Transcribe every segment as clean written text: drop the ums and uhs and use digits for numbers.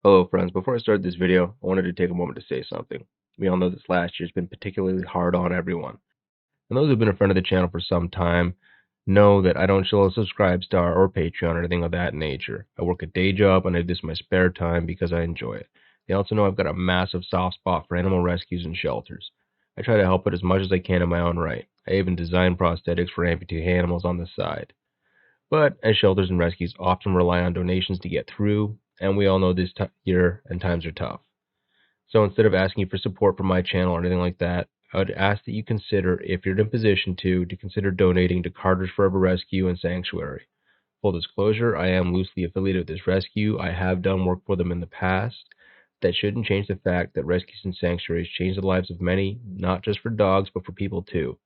Hello friends, before I start this video, I wanted to take a moment to say something. We all know this last year has been particularly hard on everyone. And those who've been a friend of the channel for some time know that I don't show a subscribe star or Patreon or anything of that nature. I work a day job and I do this in my spare time because I enjoy it. They also know I've got a massive soft spot for animal rescues and shelters. I try to help it as much as I can in my own right. I even design prosthetics for amputee animals on the side. But as shelters and rescues often rely on donations to get through, and we all know this year and times are tough. So instead of asking you for support from my channel or anything like that, I would ask that you consider, if you're in a position to consider donating to Carter's Forever Rescue and Sanctuary. Full disclosure, I am loosely affiliated with this rescue. I have done work for them in the past. That shouldn't change the fact that rescues and sanctuaries change the lives of many, not just for dogs, but for people too.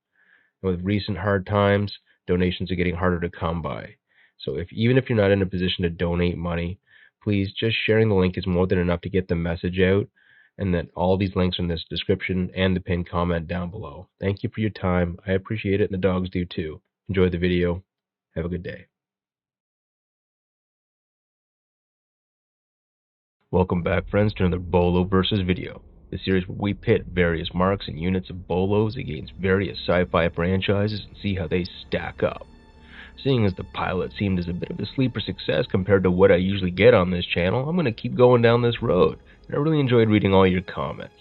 And with recent hard times, donations are getting harder to come by. So even if you're not in a position to donate money, please, just sharing the link is more than enough to get the message out, and that all these links are in this description and the pinned comment down below. Thank you for your time. I appreciate it, and the dogs do too. Enjoy the video. Have a good day. Welcome back, friends, to another Bolo versus video. The series where we pit various marks and units of Bolos against various sci-fi franchises and see how they stack up. Seeing as the pilot seemed as a bit of a sleeper success compared to what I usually get on this channel, I'm going to keep going down this road, and I really enjoyed reading all your comments.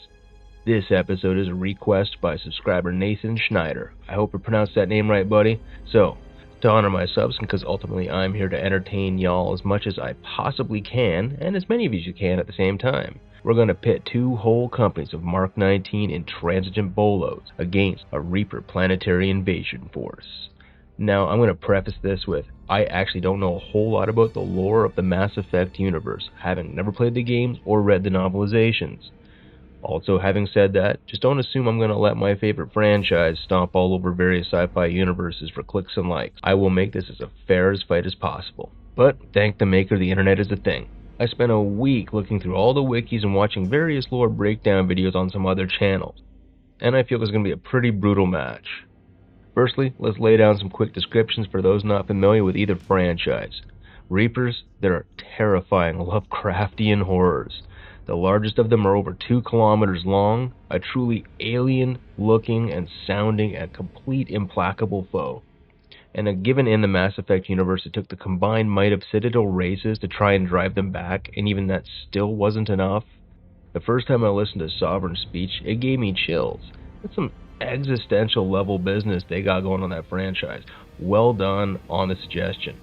This episode is a request by subscriber Nathan Schneider. I hope I pronounced that name right, buddy. So, to honor my subs, and because ultimately I'm here to entertain y'all as much as I possibly can, and as many of you can at the same time, we're going to pit two whole companies of Mark 19 intransigent Bolos against a Reaper planetary invasion force. Now, I'm going to preface this with, I actually don't know a whole lot about the lore of the Mass Effect universe, having never played the games or read the novelizations. Also, having said that, just don't assume I'm going to let my favorite franchise stomp all over various sci-fi universes for clicks and likes. I will make this as a fair as fight as possible. But thank the maker, the internet is a thing. I spent a week looking through all the wikis and watching various lore breakdown videos on some other channels, and I feel there's going to be a pretty brutal match. Firstly, let's lay down some quick descriptions for those not familiar with either franchise. Reapers, they're terrifying Lovecraftian horrors. The largest of them are over 2 kilometers long, a truly alien-looking and sounding and complete implacable foe. And given in the Mass Effect universe, it took the combined might of Citadel races to try and drive them back, and even that still wasn't enough. The first time I listened to Sovereign's speech, it gave me chills. That's some existential level business they got going on that franchise. Well done on the suggestion.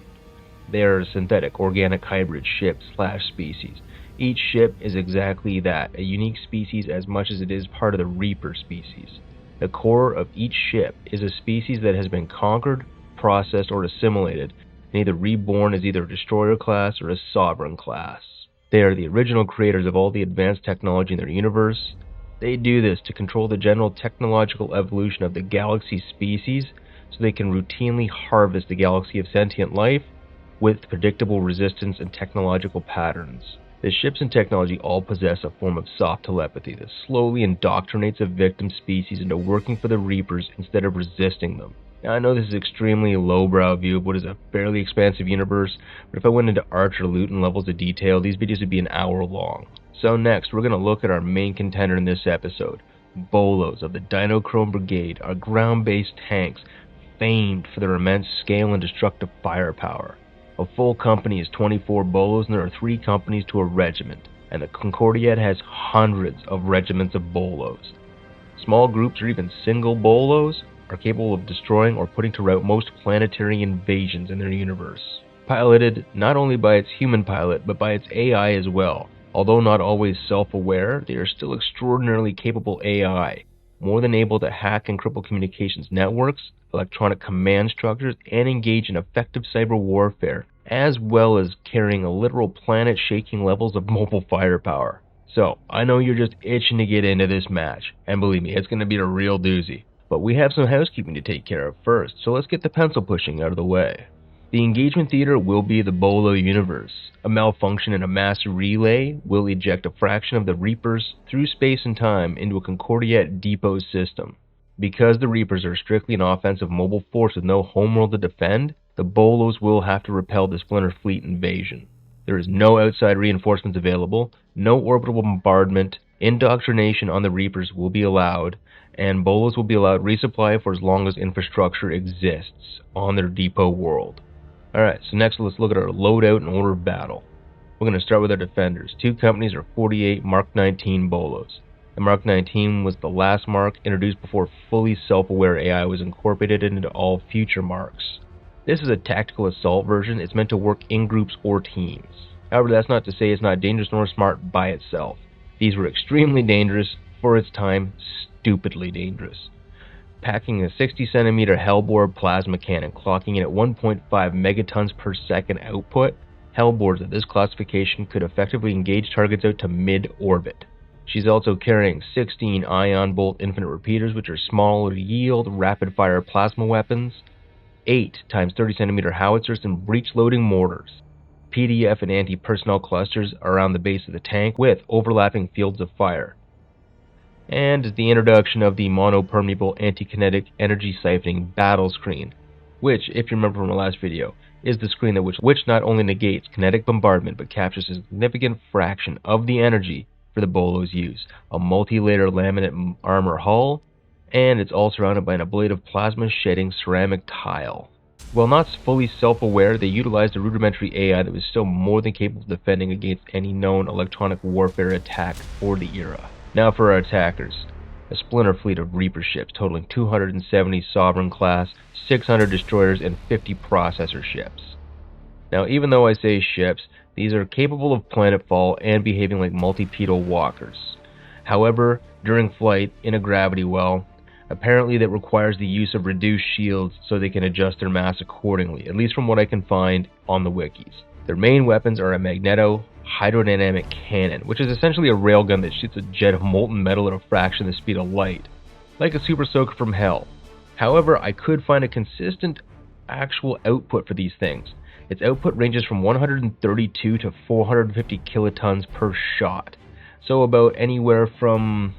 They are a synthetic organic hybrid ship / species. Each ship is exactly that, a unique species as much as it is part of the Reaper species. The core of each ship is a species that has been conquered, processed, or assimilated, and either reborn as either a destroyer class or a sovereign class. They are the original creators of all the advanced technology in their universe. They do this to control the general technological evolution of the galaxy species, so they can routinely harvest the galaxy of sentient life with predictable resistance and technological patterns. The ships and technology all possess a form of soft telepathy that slowly indoctrinates a victim species into working for the Reapers instead of resisting them. Now, I know this is an extremely lowbrow view of what is a fairly expansive universe, but if I went into arch or loot and levels of detail, these videos would be an hour long. So next, we're going to look at our main contender in this episode, Bolos of the Dinochrome Brigade, our ground-based tanks, famed for their immense scale and destructive firepower. A full company is 24 Bolos, and there are 3 companies to a regiment, and the Concordiat has hundreds of regiments of Bolos. Small groups or even single Bolos are capable of destroying or putting to rout most planetary invasions in their universe. Piloted not only by its human pilot, but by its AI as well. Although not always self-aware, they are still extraordinarily capable AI, more than able to hack and cripple communications networks, electronic command structures, and engage in effective cyber warfare, as well as carrying a literal planet-shaking levels of mobile firepower. So, I know you're just itching to get into this match, and believe me, it's going to be a real doozy. But we have some housekeeping to take care of first, so let's get the pencil pushing out of the way. The engagement theater will be the Bolo universe. A malfunction in a mass relay will eject a fraction of the Reapers through space and time into a Concordiat depot system. Because the Reapers are strictly an offensive mobile force with no homeworld to defend, the Bolos will have to repel the Splinter Fleet invasion. There is no outside reinforcements available, no orbital bombardment, indoctrination on the Reapers will be allowed, and Bolos will be allowed resupply for as long as infrastructure exists on their depot world. Alright, so next let's look at our loadout and order of battle. We're going to start with our defenders. Two companies are 48 Mark 19 Bolos. The Mark 19 was the last mark introduced before fully self-aware AI was incorporated into all future marks. This is a tactical assault version. It's meant to work in groups or teams. However, that's not to say it's not dangerous nor smart by itself. These were extremely dangerous for its time, stupidly dangerous. Packing a 60 centimeter Hellbore plasma cannon, clocking in at 1.5 megatons per second output, Hellbores of this classification could effectively engage targets out to mid-orbit. She's also carrying 16 ion bolt infinite repeaters, which are smaller yield rapid-fire plasma weapons, 8 times 30 centimeter howitzers, and breech-loading mortars. PDF and anti-personnel clusters around the base of the tank with overlapping fields of fire. And the introduction of the mono-permeable anti-kinetic energy siphoning battle screen, which, if you remember from the last video, is the screen which not only negates kinetic bombardment but captures a significant fraction of the energy for the Bolos' use. A multi-layer laminate armor hull, and it's all surrounded by an ablative plasma-shedding ceramic tile. While not fully self-aware, they utilized a rudimentary AI that was still more than capable of defending against any known electronic warfare attack for the era. Now for our attackers. A splinter fleet of Reaper ships totaling 270 Sovereign class, 600 destroyers, and 50 processor ships. Now even though I say ships, these are capable of planetfall and behaving like multipedal walkers. However, during flight in a gravity well, apparently that requires the use of reduced shields so they can adjust their mass accordingly, at least from what I can find on the wikis. Their main weapons are a magneto-hydrodynamic cannon, which is essentially a railgun that shoots a jet of molten metal at a fraction of the speed of light, like a super soaker from hell. However, I could find a consistent actual output for these things. Its output ranges from 132 to 450 kilotons per shot, so about anywhere from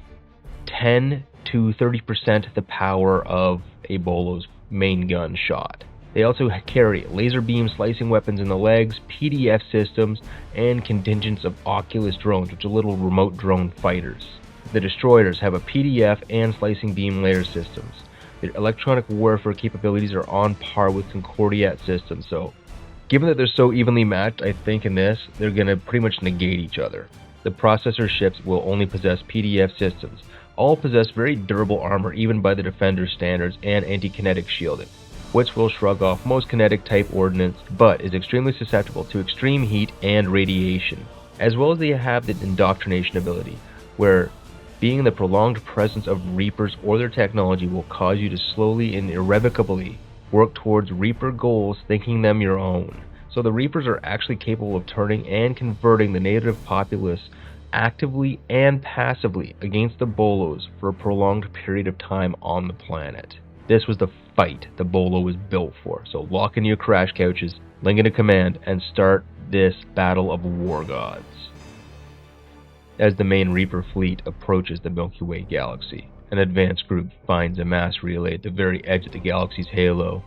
10 to 30% the power of a Bolo's main gun shot. They also carry laser beam slicing weapons in the legs, PDF systems, and contingents of Oculus drones, which are little remote drone fighters. The destroyers have a PDF and slicing beam layer systems. Their electronic warfare capabilities are on par with Concordiat systems, so given that they're so evenly matched, I think in this, they're going to pretty much negate each other. The processor ships will only possess PDF systems. All possess very durable armor even by the Defender standards and anti-kinetic shielding, which will shrug off most kinetic type ordnance, but is extremely susceptible to extreme heat and radiation. As well as they have the indoctrination ability, where being in the prolonged presence of Reapers or their technology will cause you to slowly and irrevocably work towards Reaper goals, thinking them your own. So the Reapers are actually capable of turning and converting the native populace actively and passively against the Bolos for a prolonged period of time on the planet. This was the fight the Bolo was built for, so lock in your crash couches, link into command, and start this battle of war gods. As the main Reaper fleet approaches the Milky Way galaxy, an advanced group finds a mass relay at the very edge of the galaxy's halo.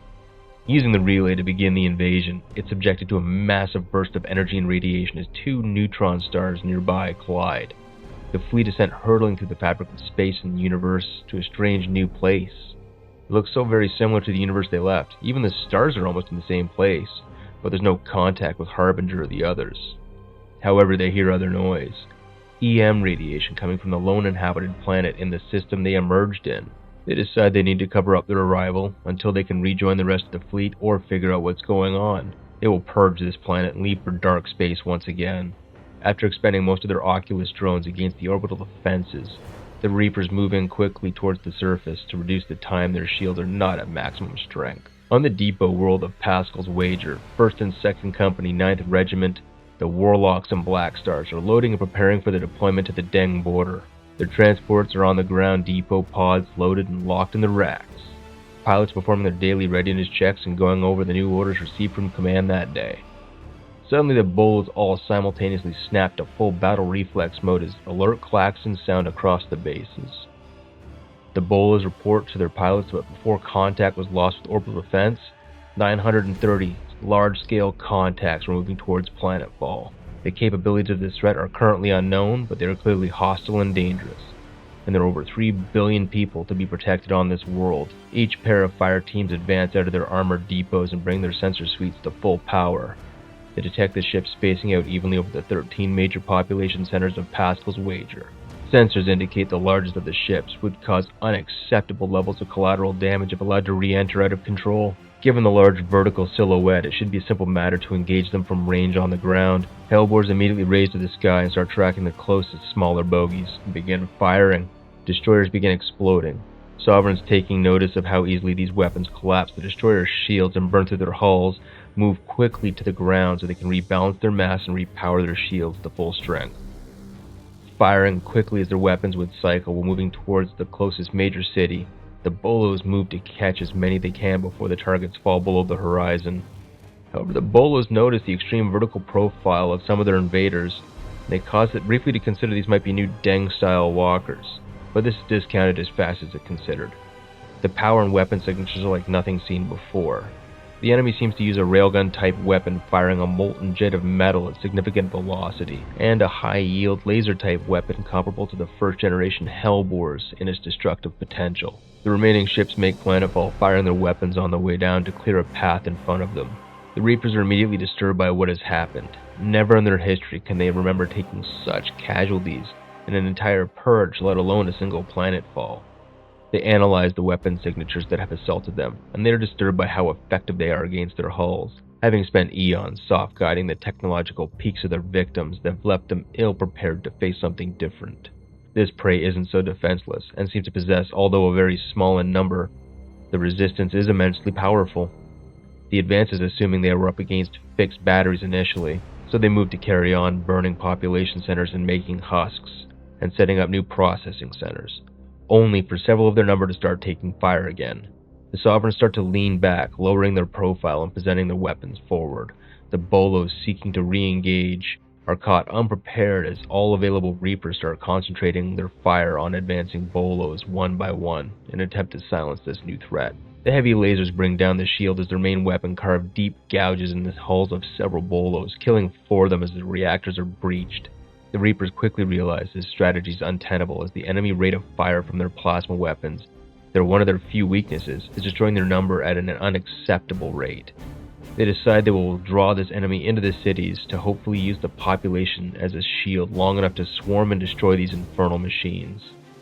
Using the relay to begin the invasion, it's subjected to a massive burst of energy and radiation as two neutron stars nearby collide. The fleet is sent hurtling through the fabric of space and the universe to a strange new place. It looks so very similar to the universe they left. Even the stars are almost in the same place, but there's no contact with Harbinger or the others. However, they hear other noise. EM radiation coming from the lone inhabited planet in the system they emerged in. They decide they need to cover up their arrival until they can rejoin the rest of the fleet or figure out what's going on. They will purge this planet and leave for dark space once again. After expending most of their Oculus drones against the orbital defenses, the Reapers move in quickly towards the surface to reduce the time their shields are not at maximum strength. On the depot world of Pascal's Wager, 1st and 2nd Company, 9th Regiment, the Warlocks and Black Stars are loading and preparing for the deployment to the Deng border. Their transports are on the ground depot pods loaded and locked in the racks. Pilots performing their daily readiness checks and going over the new orders received from command that day. Suddenly the Bolos all simultaneously snap to full battle reflex mode as alert klaxons sound across the bases. The Bolos report to their pilots that before contact was lost with orbital defense, 930 Large-scale contacts were moving towards planetfall. The capabilities of this threat are currently unknown, but they are clearly hostile and dangerous. And there are over 3 billion people to be protected on this world. Each pair of fire teams advance out of their armored depots and bring their sensor suites to full power. They detect the ships spacing out evenly over the 13 major population centers of Pascal's Wager. Sensors indicate the largest of the ships would cause unacceptable levels of collateral damage if allowed to re-enter out of control. Given the large vertical silhouette, it should be a simple matter to engage them from range on the ground. Hellbores immediately raise to the sky and start tracking the closest, smaller bogies and begin firing. Destroyers begin exploding. Sovereigns, taking notice of how easily these weapons collapse the destroyers' shields and burn through their hulls, move quickly to the ground so they can rebalance their mass and repower their shields to full strength. Firing quickly as their weapons would cycle while moving towards the closest major city, the Bolos move to catch as many they can before the targets fall below the horizon. However, the Bolos notice the extreme vertical profile of some of their invaders, and they cause it briefly to consider these might be new Deng-style walkers, but this is discounted as fast as it's considered. The power and weapon signatures are like nothing seen before. The enemy seems to use a railgun-type weapon firing a molten jet of metal at significant velocity, and a high-yield laser-type weapon comparable to the first-generation Hellbores in its destructive potential. The remaining ships make planetfall, firing their weapons on the way down to clear a path in front of them. The Reapers are immediately disturbed by what has happened. Never in their history can they remember taking such casualties in an entire purge, let alone a single planetfall. They analyze the weapon signatures that have assaulted them, and they are disturbed by how effective they are against their hulls. Having spent eons soft-guiding the technological peaks of their victims, they've left them ill-prepared to face something different. This prey isn't so defenseless, and seems to possess, although a very small in number, the resistance is immensely powerful. The advance is assuming they were up against fixed batteries initially, so they move to carry on burning population centers and making husks, and setting up new processing centers, only for several of their number to start taking fire again. The Sovereigns start to lean back, lowering their profile and presenting their weapons forward. The Bolos, seeking to re-engage, are caught unprepared as all available Reapers start concentrating their fire on advancing Bolos one by one in an attempt to silence this new threat. The heavy lasers bring down the shield as their main weapon carve deep gouges in the hulls of several Bolos, killing 4 of them as the reactors are breached. The Reapers quickly realize this strategy is untenable as the enemy rate of fire from their plasma weapons, they're one of their few weaknesses, is destroying their number at an unacceptable rate. They decide they will draw this enemy into the cities to hopefully use the population as a shield long enough to swarm and destroy these infernal machines.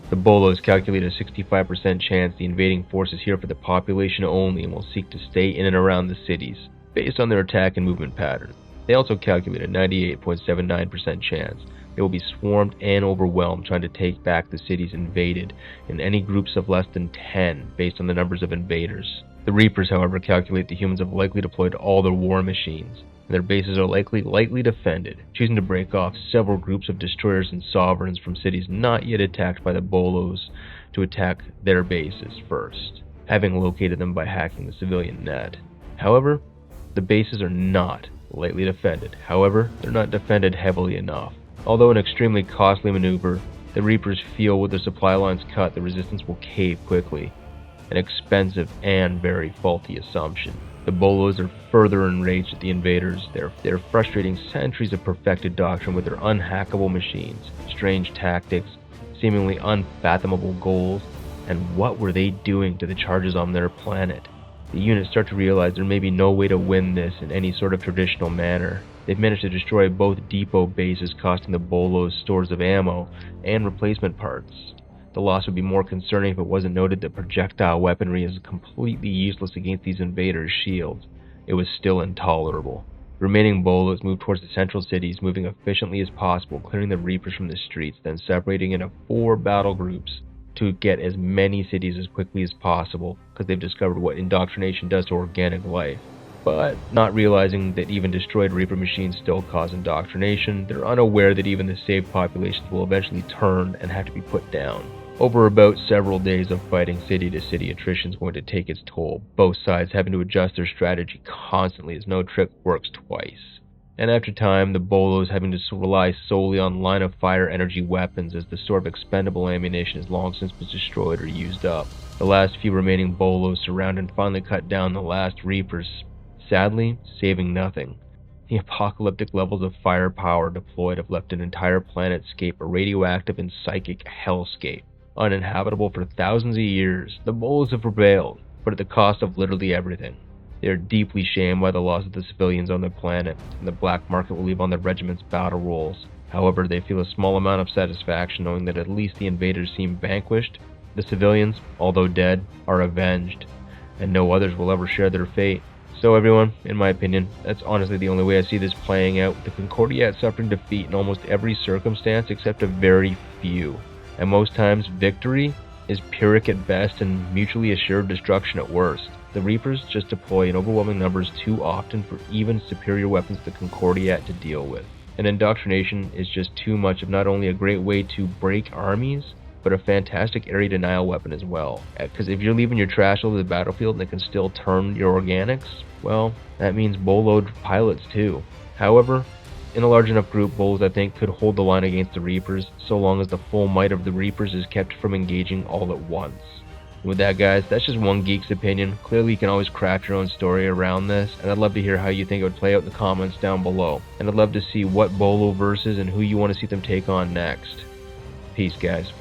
The Bolos calculate a 65% chance the invading force is here for the population only and will seek to stay in and around the cities, based on their attack and movement pattern. They also calculate a 98.79% chance they will be swarmed and overwhelmed trying to take back the cities invaded in any groups of less than 10 based on the numbers of invaders. The Reapers, however, calculate the humans have likely deployed all their war machines, and their bases are likely lightly defended, choosing to break off several groups of destroyers and sovereigns from cities not yet attacked by the Bolos to attack their bases first, having located them by hacking the civilian net. However, the bases are not lightly defended. However, they're not defended heavily enough. Although an extremely costly maneuver, the Reapers feel with their supply lines cut, the resistance will cave quickly. An expensive and very faulty assumption. The Bolos are further enraged at the invaders. They're frustrating centuries of perfected doctrine with their unhackable machines, strange tactics, seemingly unfathomable goals, and what were they doing to the charges on their planet? The units start to realize there may be no way to win this in any sort of traditional manner. They've managed to destroy both depot bases, costing the Bolos stores of ammo and replacement parts. The loss would be more concerning if it wasn't noted that projectile weaponry is completely useless against these invaders' shields. It was still intolerable. The remaining Bolos move towards the central cities, moving efficiently as possible, clearing the Reapers from the streets, then separating into 4 battle groups to get as many cities as quickly as possible, because they've discovered what indoctrination does to organic life. But not realizing that even destroyed Reaper machines still cause indoctrination, they're unaware that even the saved populations will eventually turn and have to be put down. Over about several days of fighting, city to city attrition is going to take its toll, both sides having to adjust their strategy constantly as no trick works twice. And after time, the Bolos having to rely solely on line-of-fire energy weapons as the store of expendable ammunition has long since been destroyed or used up. The last few remaining Bolos surround and finally cut down the last Reapers, sadly saving nothing. The apocalyptic levels of firepower deployed have left an entire planetscape a radioactive and psychic hellscape. Uninhabitable for thousands of years, the Bolos have prevailed, but at the cost of literally everything. They are deeply shamed by the loss of the civilians on their planet, and the black market will leave on the regiment's battle rolls. However, they feel a small amount of satisfaction knowing that at least the invaders seem vanquished. The civilians, although dead, are avenged, and no others will ever share their fate. So everyone, in my opinion, that's honestly the only way I see this playing out, with the Concordiat suffering defeat in almost every circumstance except a very few. And most times, victory is Pyrrhic at best and mutually assured destruction at worst. The Reapers just deploy in overwhelming numbers too often for even superior weapons to the Concordiat to deal with. And indoctrination is just too much of not only a great way to break armies, but a fantastic area denial weapon as well. Because if you're leaving your trash over the battlefield and it can still turn your organics, well, that means Boloed pilots too. However, in a large enough group, Bolos I think could hold the line against the Reapers, so long as the full might of the Reapers is kept from engaging all at once. And with that guys, that's just one geek's opinion. Clearly you can always craft your own story around this, and I'd love to hear how you think it would play out in the comments down below. And I'd love to see what Bolo versus and who you want to see them take on next. Peace guys.